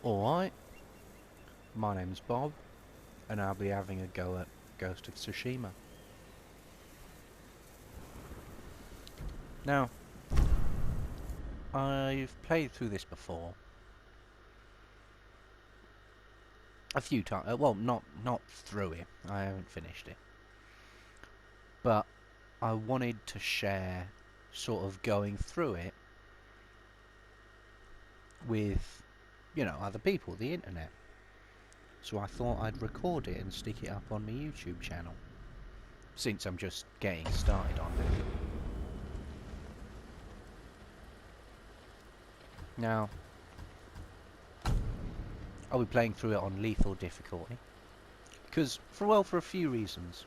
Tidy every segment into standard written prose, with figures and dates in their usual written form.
Alright, my name's Bob, and I'll be having a go at Ghost of Tsushima. Now, I've played through this before. A few times, well, not through it, I haven't finished it. But I wanted to share sort of going through it with, you know, other people, the internet. So I thought I'd record it and stick it up on my YouTube channel, since I'm just getting started on it. Now, I'll be playing through it on lethal difficulty, because, for a few reasons.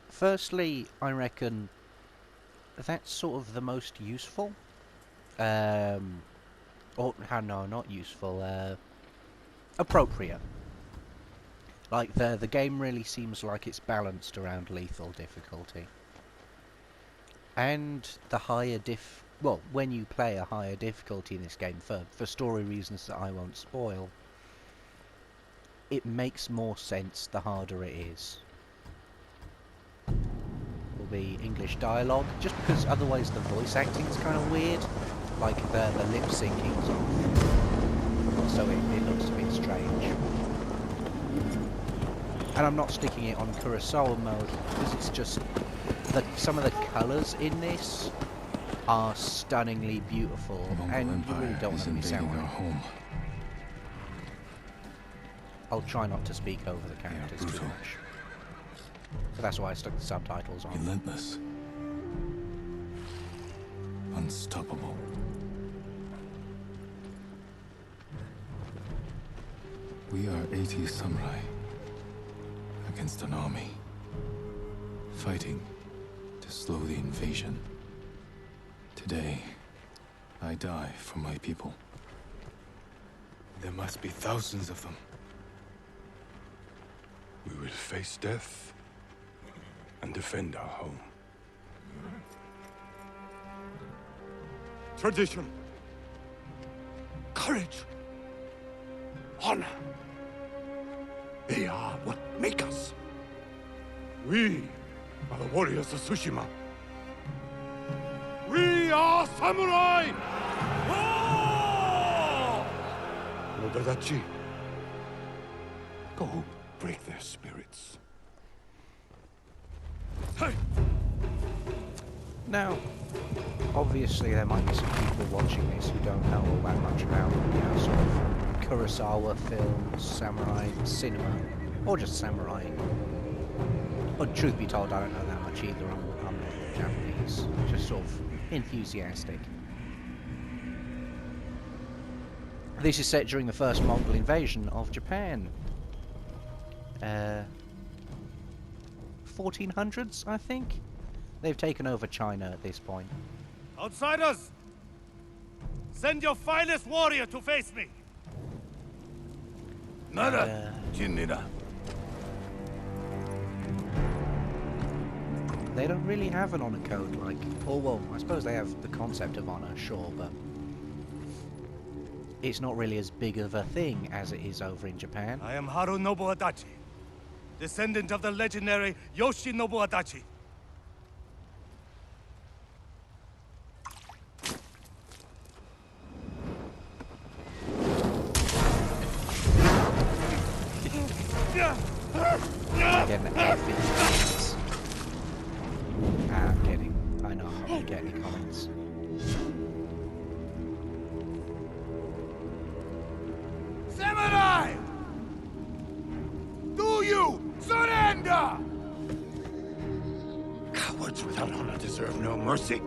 Firstly, I reckon that's sort of the most useful, or, no, not useful, appropriate. Like, the game really seems like it's balanced around lethal difficulty. And the higher well, when you play a higher difficulty in this game, for story reasons that I won't spoil, it makes more sense the harder it is. Will be English dialogue, just because otherwise the voice acting's kind of weird. Like, the lip syncing's off. So it looks a bit strange. And I'm not sticking it on Kurosawa mode, because it's just some of the colours in this are stunningly beautiful, and you really don't want to miss out on it. I'll try not to speak over the characters too much. So that's why I stuck the subtitles on. Relentless. Unstoppable. We are 80 samurai against an army, fighting to slow the invasion. Today, I die for my people. There must be thousands of them. We will face death and defend our home. Tradition, courage, honor. They are what make us. We are the warriors of Tsushima. We are samurai! Oh! Nodadachi, go break their spirits. Hey! Now, obviously there might be some people watching this who don't know all that much about, you know, sort of Kurosawa films, samurai cinema, or just samurai. But truth be told, I don't know that much either. I'm not Japanese, just sort of enthusiastic. This is set during the first Mongol invasion of Japan. 1400s, I think? They've taken over China at this point. Outsiders! Send your finest warrior to face me! Nada, Jinnida. They don't really have an honor code, like... Or, well, I suppose they have the concept of honor, sure, but... it's not really as big of a thing as it is over in Japan. I am Harunobu Adachi, descendant of the legendary Yoshinobu Adachi. Getting the F I'm kidding. I know I'm not going to get any comments. Samurai! Do you surrender? Cowards without honor deserve no mercy.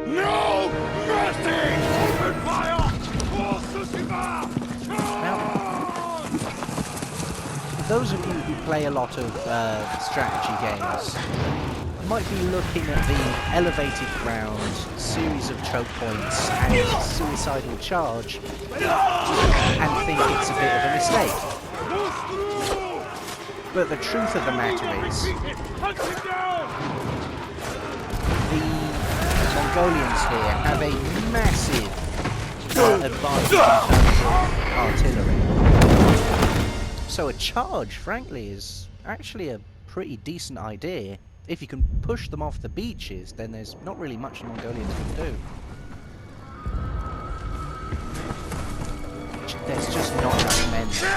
No mercy! Open fire! For Tsushima! Now, those of you who play a lot of strategy games might be looking at the elevated ground, series of choke points, and suicidal charge, and think it's a bit of a mistake. But the truth of the matter is, the Mongolians here have a massive advantage in terms of artillery. So a charge, frankly, is actually a pretty decent idea. If you can push them off the beaches, then there's not really much the Mongolians can do. There's just not enough men there.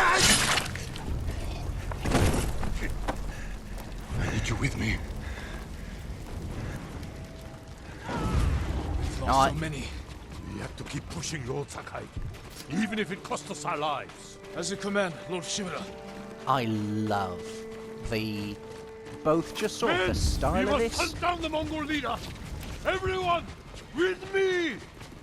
I need you with me. We've No, lost so many. We have to keep pushing, Lord Sakai. Even if it costs us our lives. As you command, Lord Shimura. I love the... both just sort of the style of this, hunt down the Mongol leader! Everyone, with me!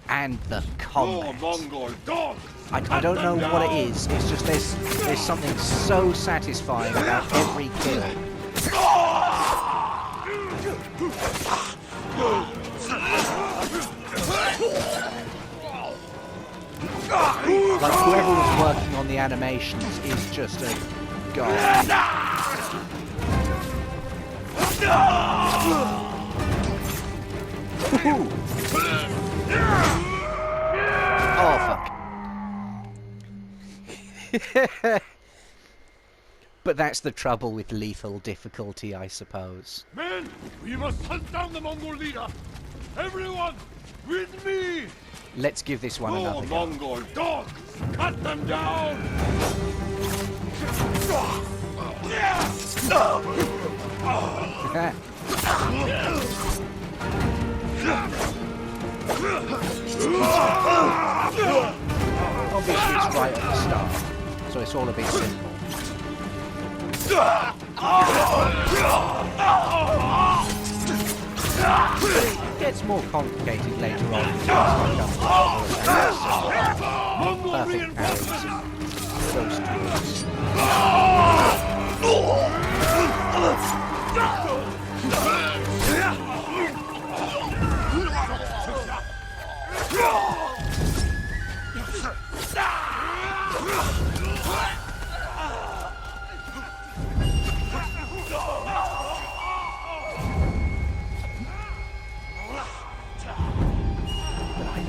and the combat. Mongol dog! I don't know what it is, it's just there's something so satisfying about every kill. Like whoever was working on the animations is just a god. Oh fuck. But that's the trouble with lethal difficulty, I suppose. Men, we must hunt down the Mongol leader! Everyone, with me! Let's give this one another go. Mongol dog! Cut them down! Obviously it's right at the start, so it's all a bit simple. It gets more complicated later on. Perfect parries and close to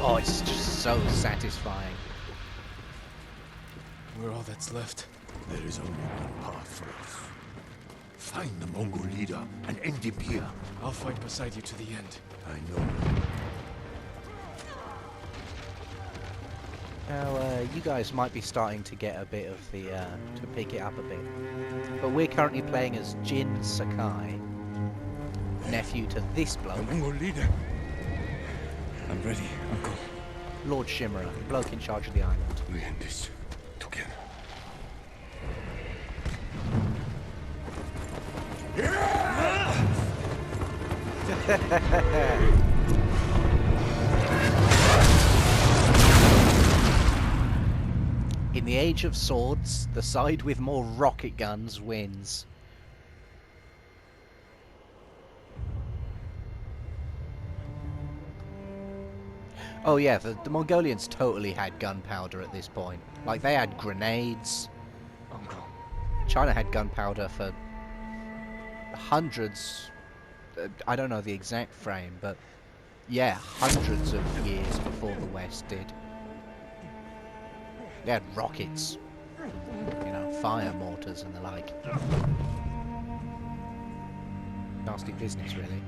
Oh, it's just so satisfying. We're all that's left. There is only one path for us. Find the Mongol leader and end him here. I'll fight beside you to the end. I know. Now, you guys might be starting to get a bit of the, to pick it up a bit. But we're currently playing as Jin Sakai, nephew to this The bloke, Mongol leader. I'm ready, Uncle. Lord Shimura, the bloke in charge of the island. We end this together. In the age of swords, the side with more rocket guns wins. Oh yeah, the Mongolians totally had gunpowder at this point. Like, they had grenades. Uncle. China had gunpowder for hundreds, I don't know the exact frame, but yeah, hundreds of years before the West did. They had rockets, you know, fire mortars and the like. Nasty business, really.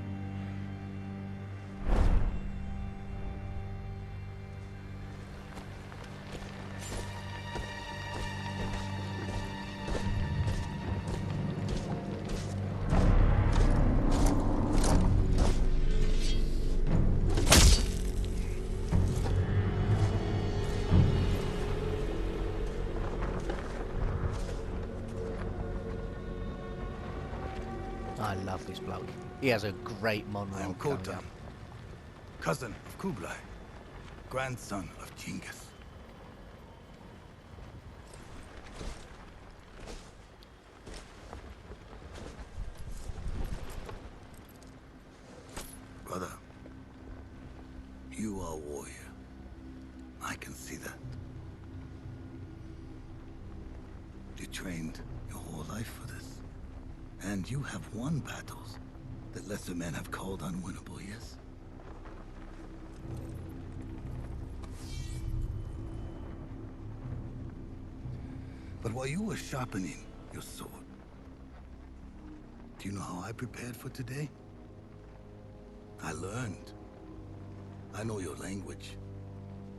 I love this bloke. He has a great I am monologue coming Khotun, up. cousin of Kublai, grandson of Genghis. Brother, you are a warrior. I can see that. You trained your whole life for this. And you have won battles that lesser men have called unwinnable, yes? But while you were sharpening your sword, do you know how I prepared for today? I learned. I know your language,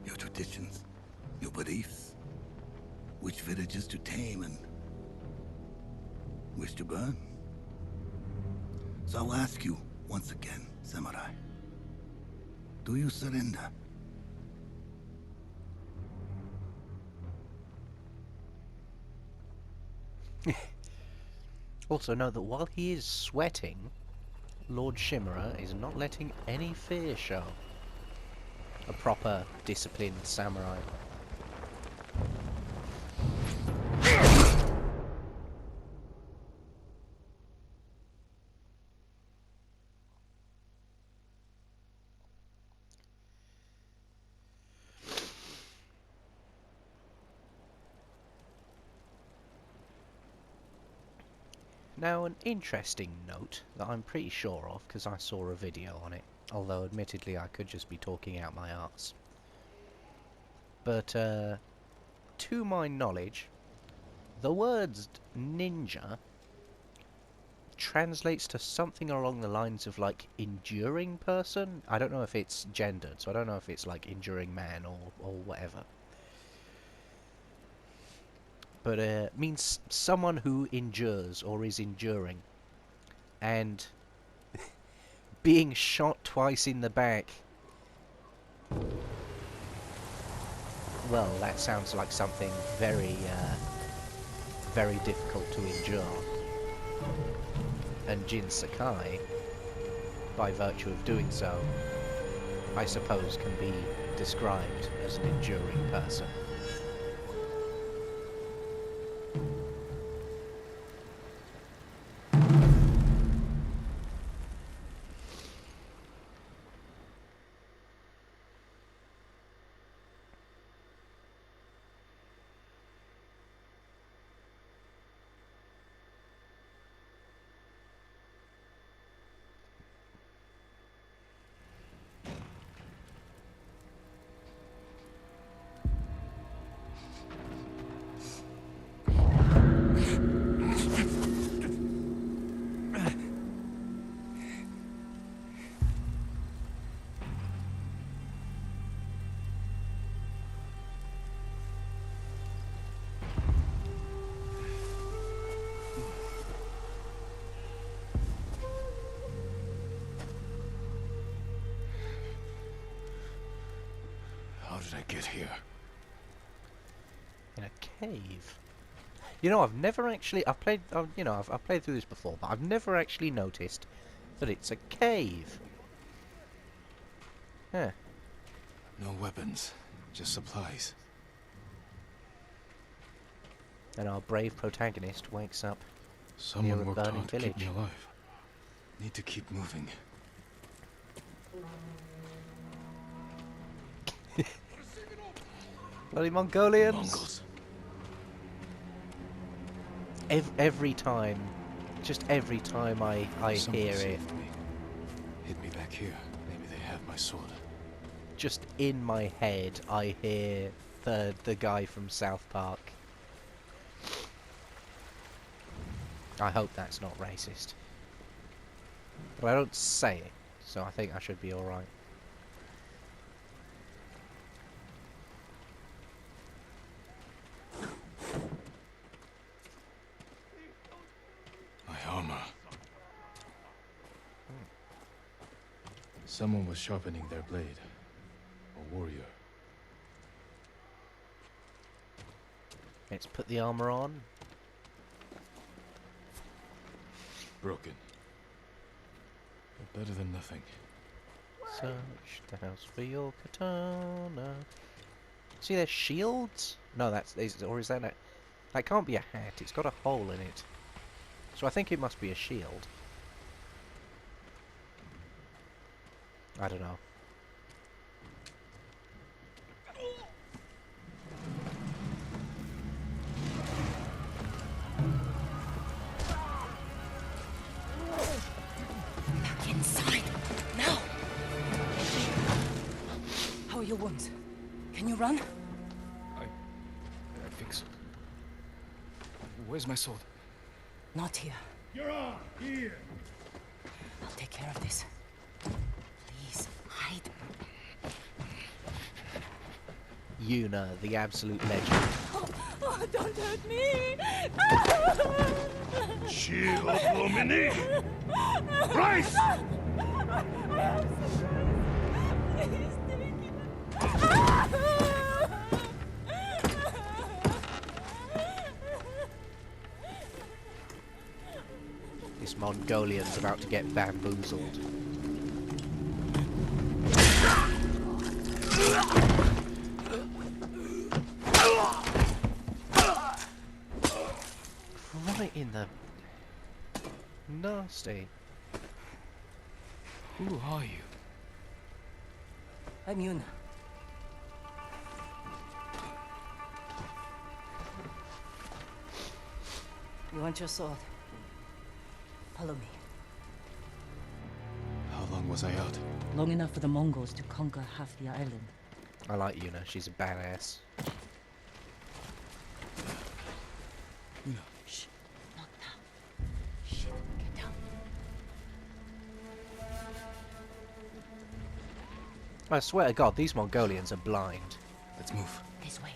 your traditions, your beliefs, which villages to tame and which to burn. So I'll ask you once again, Samurai. Do you surrender? Also note that while he is sweating, Lord Shimmerer is not letting any fear show. A proper, disciplined samurai. Now, an interesting note that I'm pretty sure of, because I saw a video on it, although admittedly I could just be talking out my arse. But, to my knowledge, the words ninja translates to something along the lines of, like, enduring person. I don't know if it's gendered, so I don't know if it's, like, enduring man or whatever. But means someone who endures or is enduring. And being shot twice in the back, well, that sounds like something very, very difficult to endure. And Jin Sakai, by virtue of doing so, I suppose can be described as an enduring person. How did I get here? In a cave. You know, I've never actually... I've played through this before, but I've never actually noticed that it's a cave. Huh. No weapons, just supplies. And our brave protagonist wakes up Someone near a worked burning hard to keep me village. alive. Need to keep moving. Bloody Mongolians! Mongols. Every time, just every time I Someone hear it, saved me. Hid me back here. Maybe they have my sword. just in my head, I hear the guy from South Park. I hope that's not racist. But I don't say it, so I think I should be alright. My armor. Someone was sharpening their blade. A warrior. Let's put the armor on. Broken. But better than nothing. Search the house for your katana. See, there's shields? No, or is that a... That can't be a hat, it's got a hole in it. So I think it must be a shield. I don't know. Back inside. Now. How are your wounds? Can you run? I think so. Where's my sword? Not here. You're on! Here! I'll take care of this. Please, hide. Yuna, the absolute legend. Oh, don't hurt me! Shield Lumini! Rise! Please take it. This Mongolian's about to get bamboozled. Right in the... nasty. Who are you? I'm Yuna. You want your sword? Follow me. How long was I out? Long enough for the Mongols to conquer half the island. I like Yuna, she's a badass. Yuna. Shh. Not now. Shit. Get down. I swear to God, these Mongolians are blind. Let's move. This way.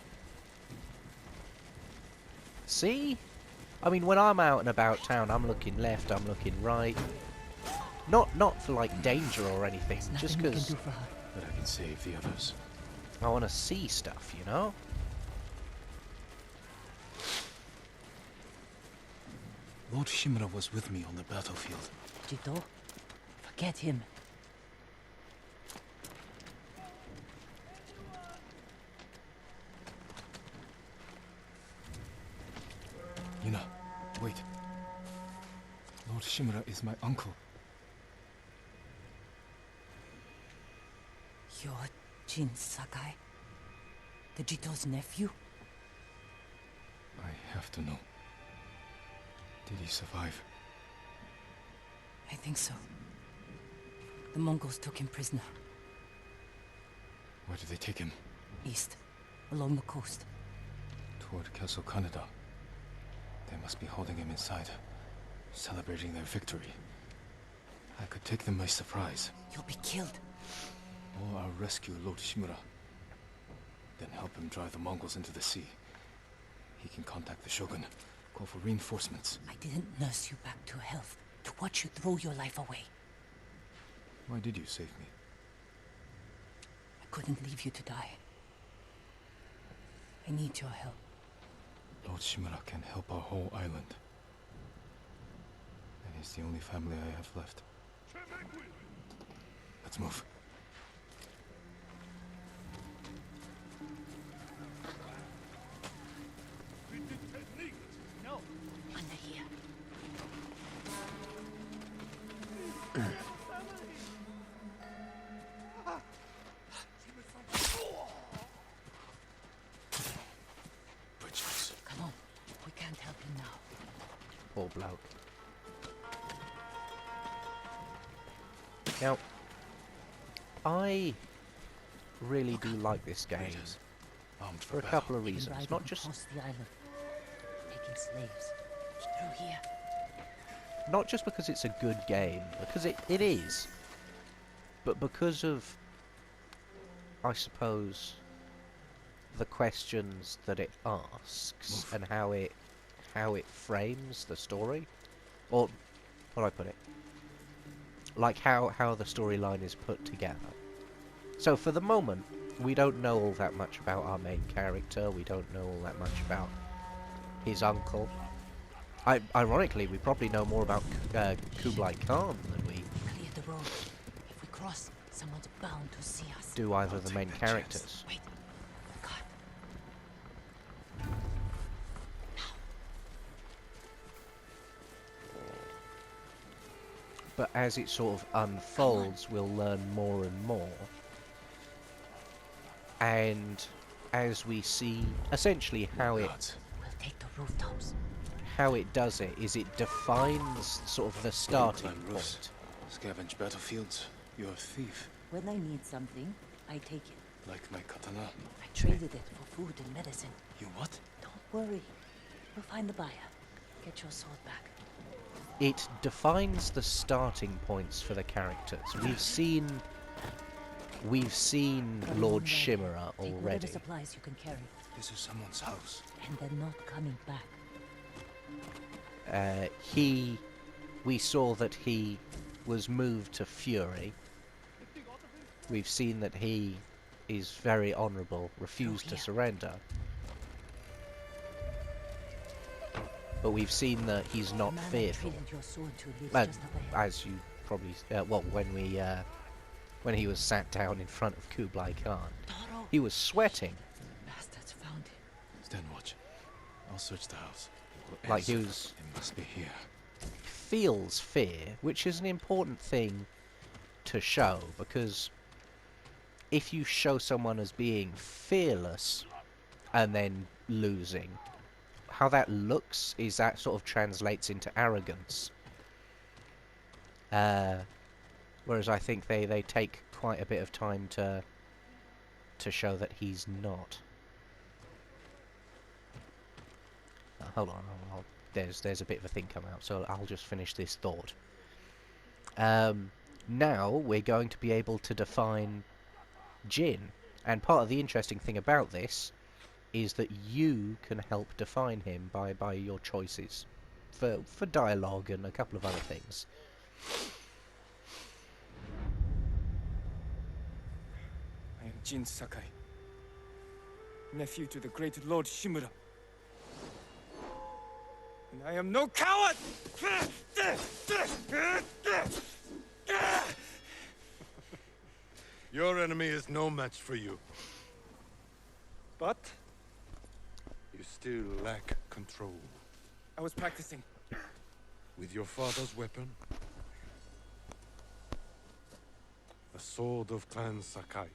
See? I mean, when I'm out and about town, I'm looking left, I'm looking right. Not for, like, danger or anything, There's just nothing we can because do for her. But I can save the others. I want to see stuff, you know? Lord Shimura was with me on the battlefield. Jito? Forget him. Yuna, wait. Lord Shimura is my uncle. You're Jin Sakai? The Jito's nephew? I have to know. Did he survive? I think so. The Mongols took him prisoner. Where did they take him? East. Along the coast. Toward Castle Kaneda. They must be holding him inside, celebrating their victory. I could take them by surprise, You'll be killed. or I'll rescue Lord Shimura. Then help him drive the Mongols into the sea. He can contact the Shogun, call for reinforcements. I didn't nurse you back to health to watch you throw your life away. Why did you save me? I couldn't leave you to die. I need your help. Lord Shimura can help our whole island. And he's the only family I have left. Let's move. No. Under here. Bridges. Come on. We can't help him now. Poor bloke. Now, I really do like this game Raiders. Armed for a battle. couple of We can reasons. ride Not them just across the island, taking slaves. Through here. not just because it's a good game, because it is, but because of, I suppose, the questions that it asks and how it frames the story, or how do I put it? Like how the storyline is put together. So for the moment, we don't know all that much about our main character. We don't know all that much about his uncle. Ironically, we probably know more about Kublai Khan than we Clear the road. If we cross, someone's bound to see us. do either of the take main that characters. Wait. God. But as it sort of unfolds, we'll learn more and more. And as we see essentially how it Gods. We'll take the rooftops. does it is it defines sort of the starting Climb roofs. point. Scavenge battlefields. You're a thief. When I need something, I take it. Like my katana. I traded it for food and medicine. You what? Don't worry. We'll find the buyer. Get your sword back. It defines the starting points for the characters. We've seen Lord Shimmerer Take whatever already. supplies you can carry, This is someone's house. and they're not coming back. We saw that he was moved to fury. We've seen that he is very honourable, refused to yeah. surrender. But we've seen that he's not Man, I fearful. traded your sword to live And just up ahead. as you probably, when he was sat down in front of Kublai Khan, Taro! he was sweating. Bastards found him. Stand watch. I'll search the house. We'll Like he answer. was It must be here. feels fear, which is an important thing to show, because if you show someone as being fearless and then losing, how that looks is that sort of translates into arrogance. Whereas I think they take quite a bit of time to show that he's not. Hold on, there's a bit of a thing come out, so I'll just finish this thought. Now we're going to be able to define Jin, and part of the interesting thing about this is that you can help define him by your choices for dialogue and a couple of other things. I am Jin Sakai, nephew to the great Lord Shimura. And I am no coward! Your enemy is no match for you. But You still lack control. I was practicing. With your father's weapon? The sword of Clan Sakai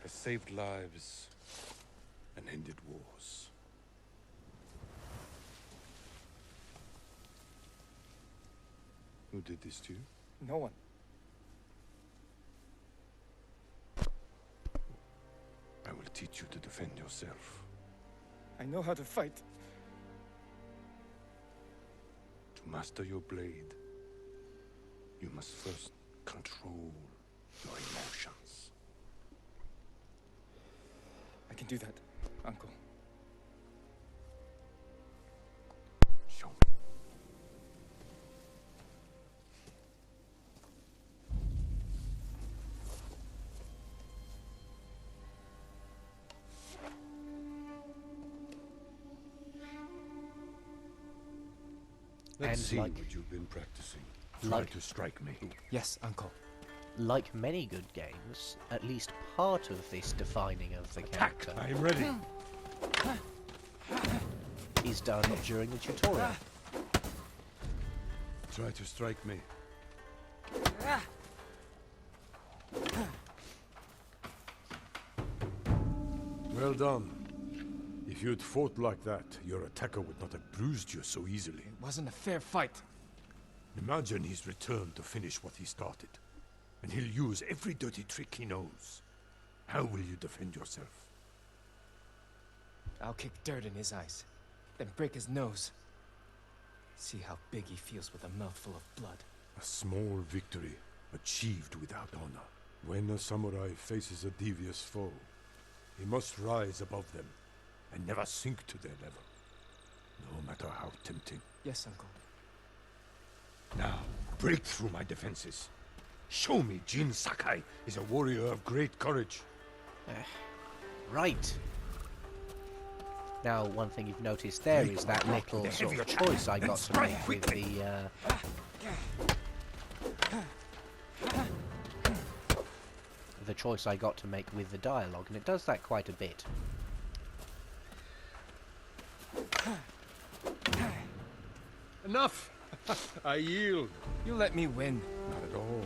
has saved lives and ended wars. Who did this to you? No one. I will teach you to defend yourself. I know how to fight. To master your blade, you must first control your emotions. I can do that, Uncle. Show me. Let's And see like- what you've been practicing. Try Like- to strike me. Yes, Uncle. Like many good games, at least part of this defining of the character I am ready. is done during the tutorial. Try to strike me. Well done. If you'd fought like that, your attacker would not have bruised you so easily. It wasn't a fair fight. Imagine he's returned to finish what he started. And he'll use every dirty trick he knows. How will you defend yourself? I'll kick dirt in his eyes, then break his nose. See how big he feels with a mouthful of blood. A small victory, achieved without honor. When a samurai faces a devious foe, he must rise above them and never sink to their level, no matter how tempting. Yes, Uncle. Now, break through my defenses. Show me Jin Sakai is a warrior of great courage. Right. Now, one thing you've noticed there is that little sort of choice I got to make with the choice I got to make with the dialogue, and it does that quite a bit. Enough! I yield. You let me win. Not at all.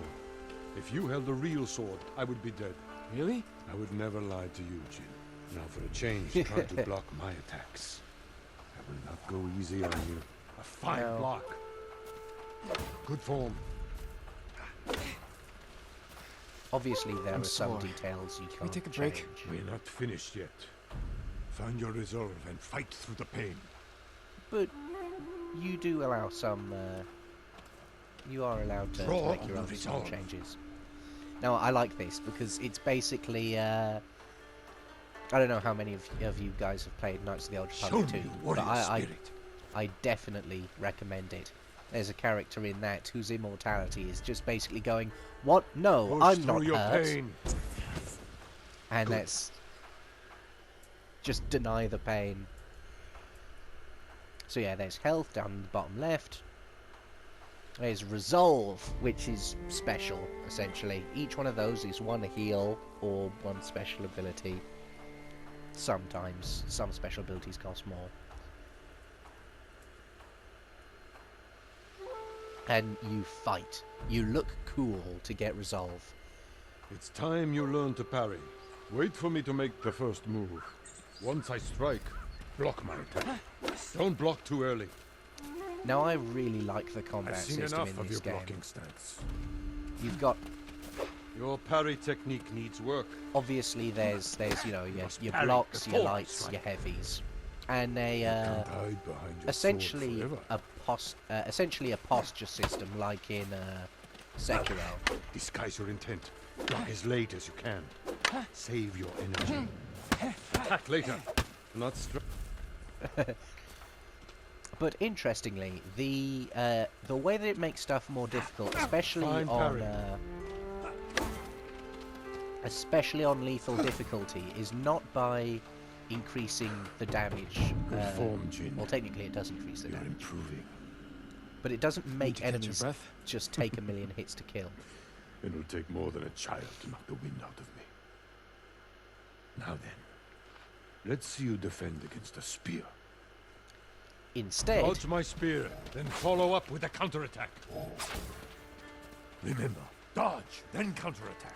If you held a real sword, I would be dead. Really? I would never lie to you, Jin. Now for a change, try to block my attacks. I will not go easy on you. A fine No. block. Good form. Obviously, there I'm are some sorry. details you we can't take a break? change. We're not finished yet. Find your resolve and fight through the pain. but you do allow some. You are allowed to Draw make your on own the small resolve. changes. Now, I like this because it's basically. I don't know how many of you guys have played Knights of the Old Show Republic me 2, your but warrior spirit. I definitely recommend it. There's a character in that whose immortality is just basically going, "What? No, Push I'm through not your hurt," pain. and Good. that's just deny the pain. So yeah, there's health down the bottom left. There's resolve, which is special, essentially. Each one of those is one heal or one special ability. Sometimes some special abilities cost more. And you fight. You look cool to get resolve. It's time you learn to parry. Wait for me to make the first move. Once I strike, block my attack. Don't block too early. Now I really like the combat I've seen system enough in of this your game. blocking stance. You've got Your parry technique needs work. obviously there's you know must your parry blocks, your before I lights, strike. your heavies, and a Can't hide behind your essentially sword forever. essentially a posture system like in Sekiro. Disguise your intent. Block as late as you can. Save your energy. Attack later. Not strike. But interestingly, the way that it makes stuff more difficult, Fine parry. Especially on lethal difficulty, is not by increasing the damage. Good form, Jin. Well, technically, it does increase the You're damage, improving. but it doesn't make to catch your enemies breath? just take a million hits to kill. It'll take more than a child to knock the wind out of me. Now then, let's see you defend against a spear. Instead, Dodge my spear, then follow up with a counterattack. Remember, dodge, then counterattack.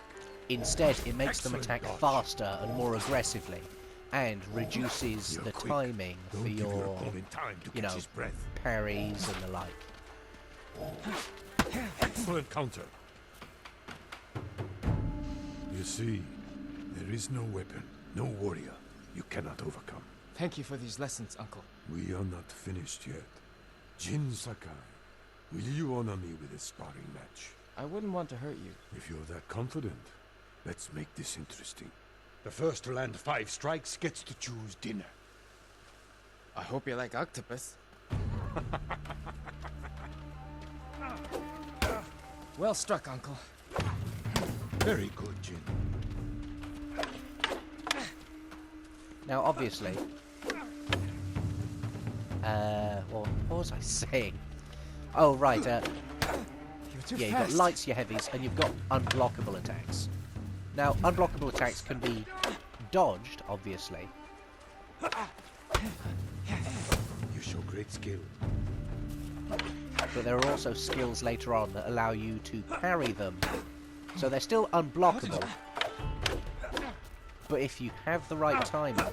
it makes them Excellent attack dodge. faster and more aggressively, and reduces You're the quick. timing Don't for give your your opponent time to you catch know, his breath. parries and the like. Excellent counter. You see, there is no weapon, no warrior you cannot overcome. Thank you for these lessons, Uncle. We are not finished yet. Jin Sakai, will you honor me with a sparring match? I wouldn't want to hurt you. If you're that confident, let's make this interesting. The first to land 5 strikes gets to choose dinner. I hope you like octopus. Well struck, Uncle. Very good, Jin. Now, obviously, well, what was I saying? Oh, right, You're too yeah, you've fast. got lights, your heavies, and you've got unblockable attacks. Now, unblockable attacks can be dodged, obviously. You show great skill. But there are also skills later on that allow you to parry them. So they're still unblockable. But if you have the right timing,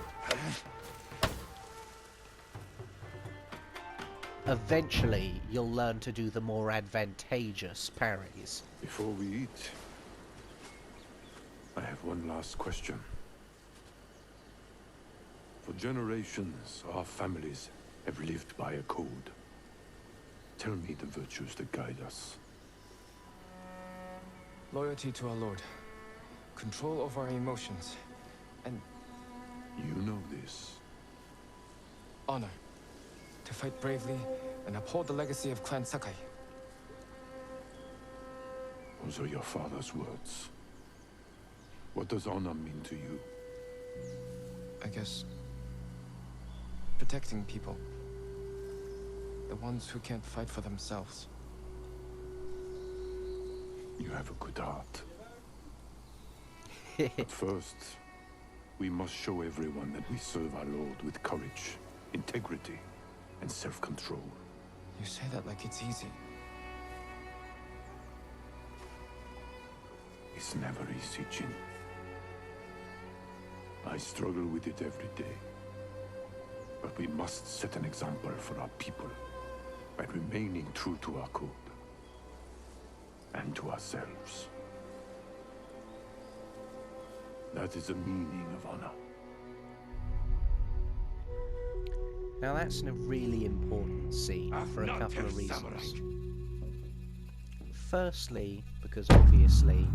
eventually you'll learn to do the more advantageous parries. Before we eat, I have one last question. For generations, our families have lived by a code. Tell me the virtues that guide us. Loyalty to our Lord. Control over our emotions. And You know this. honor. To fight bravely and uphold the legacy of Clan Sakai. Those are your father's words. What does honor mean to you? I guess... protecting people. The ones who can't fight for themselves. You have a good heart. But first, we must show everyone that we serve our Lord with courage, integrity, and self-control. You say that like it's easy. It's never easy, Jin. I struggle with it every day. But we must set an example for our people by remaining true to our code and to ourselves. That is the meaning of honor. Now that's a really important scene for a couple of reasons. Firstly, because obviously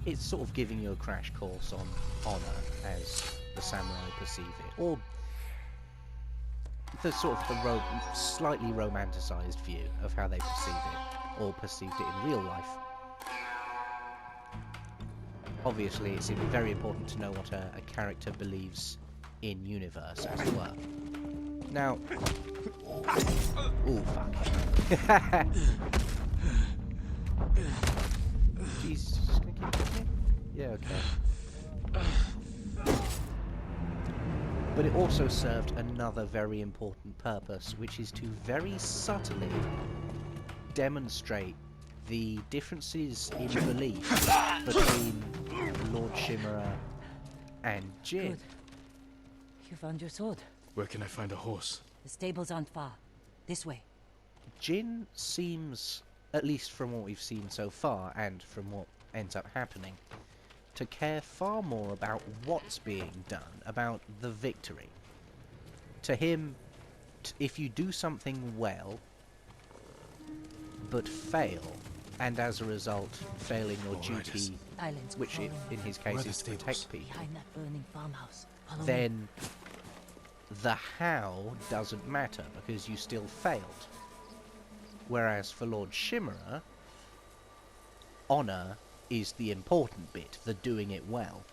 it's sort of giving you a crash course on honour as the samurai perceive it, or the sort of the slightly romanticised view of how they perceive it, or perceived it in real life. Obviously, it's very important to know what a character believes in universe, as it were. Now, oh fuck! Jeez, just gonna keep hitting me? Yeah, okay. But it also served another very important purpose, which is to very subtly demonstrate the differences in belief between Lord Shimura and Jin. Good. You found your sword. Where can I find a horse? The stables aren't far. This way. Jin seems, at least from what we've seen so far, and from what ends up happening, to care far more about what's being done, about the victory. To him, if you do something well, but fail, and as a result, failing your duty, Islands which calling. in his Where are case the is to stables? protect people, Behind that burning farmhouse. Follow me. then the how doesn't matter, because you still failed. Whereas for Lord Shimura, honour is the important bit, the doing it well.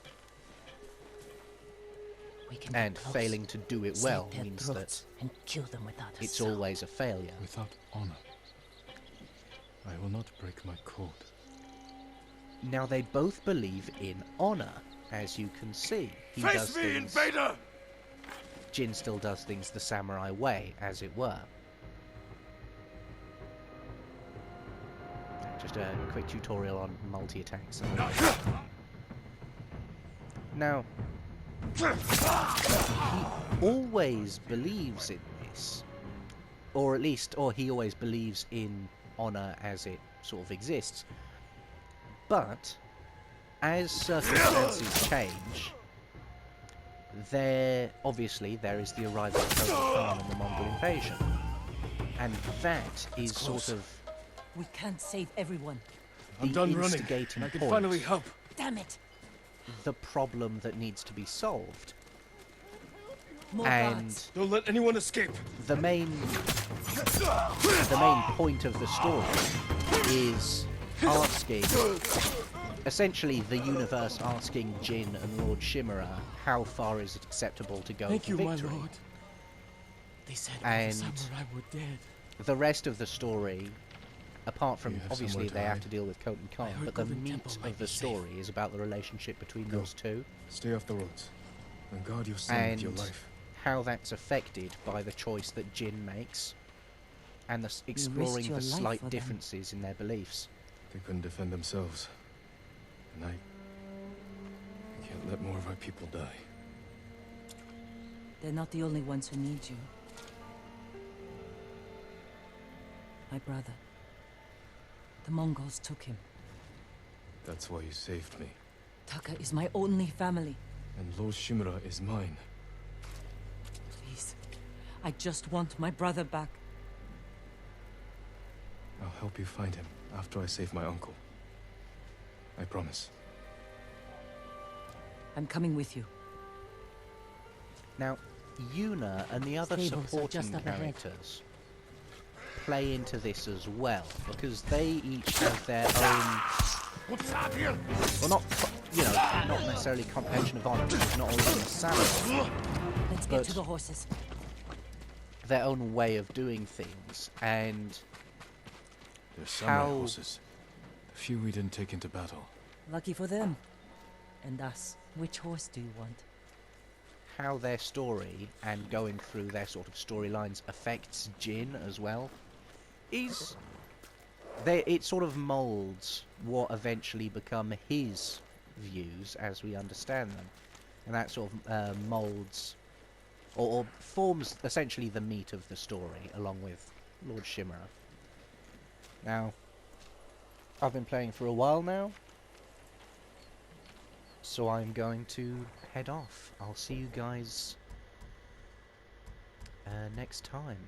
We can get And close, failing to do it slit well their means throats, that and kill them without a it's sound. always a failure. Without honor, I will not break my code. Now they both believe in honour, as you can see. He Face does me, things, invader! Jin still does things the samurai way, as it were. Just a quick tutorial on multi-attacks. Now, he always believes in this, or at least, or he always believes in honour as it sort of exists. But as circumstances change, there is the arrival of Khotun Khan and the Mongol invasion, and that is sort of We can't save everyone. I'm the done running. instigating I can point, finally help. Damn it! the problem that needs to be solved. More And guards. Don't let anyone escape. the main point of the story is asking, essentially the universe asking Jin and Lord Shimura, how far is it acceptable to go Thank for you, victory? my lord. They said all And the samurai were dead. The rest of the story, apart from You have obviously somewhere to they have hide? to deal with Khotun Khan, heard but the Golden meat Temple might of the be safe. story is about the relationship between Go. those two, Stay off the roads and guard your son with your and life. how that's affected by the choice that Jin makes, and exploring your the life slight for them. differences in their beliefs. They couldn't defend themselves. And I can't let more of our people die. They're not the only ones who need you. My brother. The Mongols took him. That's why you saved me. Taka is my only family. And Lord Shimura is mine. Please. I just want my brother back. I'll help you find him after I save my uncle. I promise. I'm coming with you. Now, Yuna and the other Stables are supporting just up ahead. characters play into this as well, because they each have their own, well, not, not necessarily comprehension of honour, because not all of them are samurai, Let's get But- to the horses. their own way of doing things, and They're samurai How- horses. The few we didn't take into battle. Lucky for them. And us. Which horse do you want? how their story and going through their sort of storylines affects Jin as well. It sort of moulds what eventually become his views as we understand them, and that sort of moulds or forms essentially the meat of the story along with Lord Shimura. Now, I've been playing for a while now, so I'm going to head off. I'll see you guys next time.